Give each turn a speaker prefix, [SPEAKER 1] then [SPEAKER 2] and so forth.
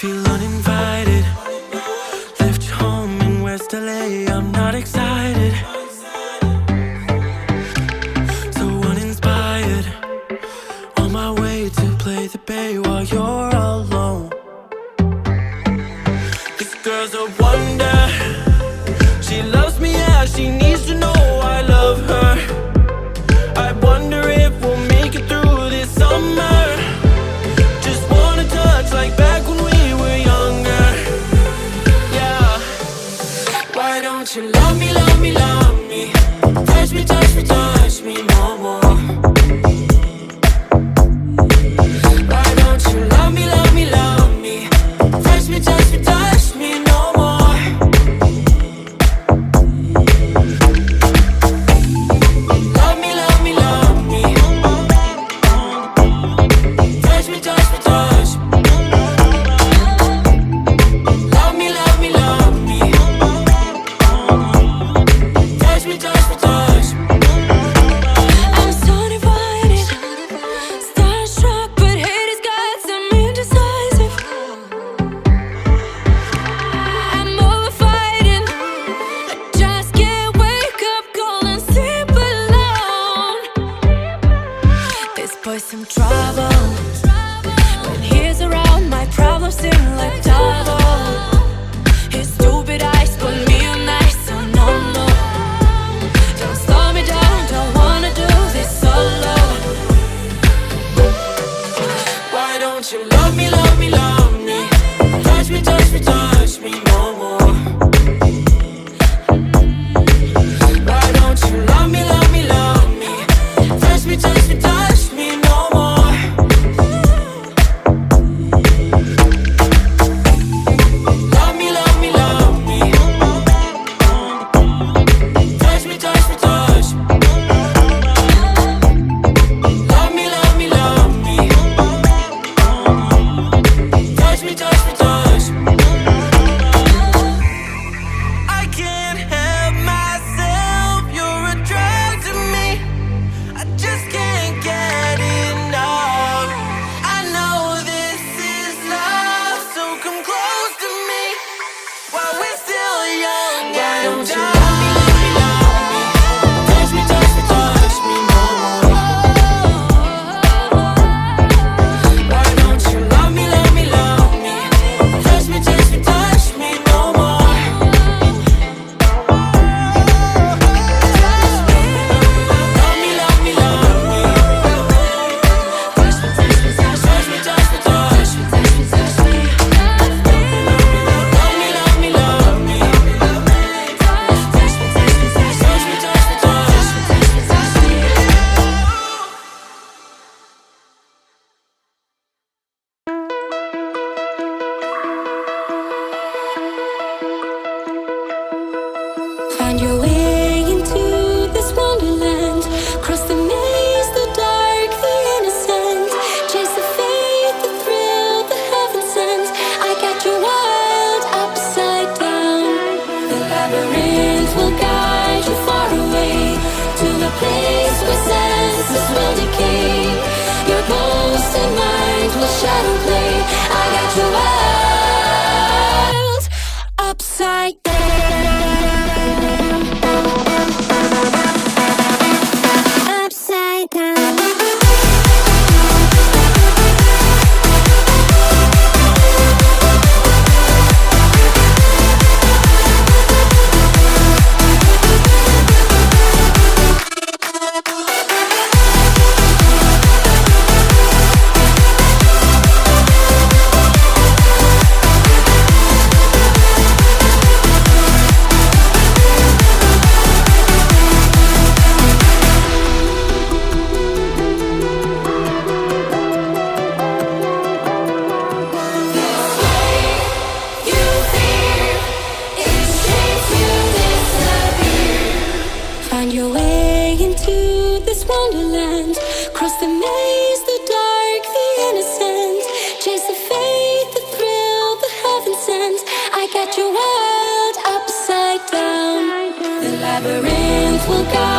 [SPEAKER 1] Feel uninvited. Left your home in West LA. I'm not excited. So uninspired. On my way to play the bay while you're alone. This girl's a wonder. She loves me, yeah, she needs to know I love her. I wonder if we'll make it through this summer. Just wanna touch like back when we were younger. Yeah. Why don't you love me, love me, love me? Touch me, touch me, touch me no more. Why don't you love me, love me, love me? Touch me, touch me, touch me no more. Love me, love me, love me. Touch me, touch me, touch me. Love me, love me, love me. Touch me, touch me, touch me. I'm so divided, starstruck, but hate has got some indecisive. I'm over fighting. I just can't wake up cold and sleep alone. This boy's some trouble. When he's around, my problems seem like double. His stupid eyes put me on ice, so no, no. Don't slow me down, don't wanna do this solo. Why don't you love me, love me, love me? Touch me, touch me, touch me no more. Why don't you love me, love me, love me? Touch me, touch me, touch me no more. Love me, love me, love me. Touch me, touch me, touch me. Love me, love me, love me. Touch me, touch me, touch me. I can't help myself, you're a drug to me. I just can't get enough. I know this is love, so come close to me while we're still young. Why don't you love me, love me, love me? Touch me, touch me, touch me no more. Why don't you love me, love me, love me? Touch me, touch me, touch me no more. Love me, love me, love me. Touch me, touch me, touch me, touch me, touch me, touch me, touch me. Love me, love me, love me. Touch me, touch me, touch me, touch me, touch me, touch me, touch me, touch me. Find your way into this wonderland. Cross the maze, the dark, the innocent. Chase the faith, the thrill, the heaven sent. I got you wild upside down. The labyrinth will guide you far away to a place where senses will decay. Your ghost and mind will shadow play. I got you wild upside down. Upside down. Find your way into this wonderland. Cross the maze, the dark, the innocent. Chase the faith, the thrill, the heaven sent. I got you wild upside down. The labyrinth will guide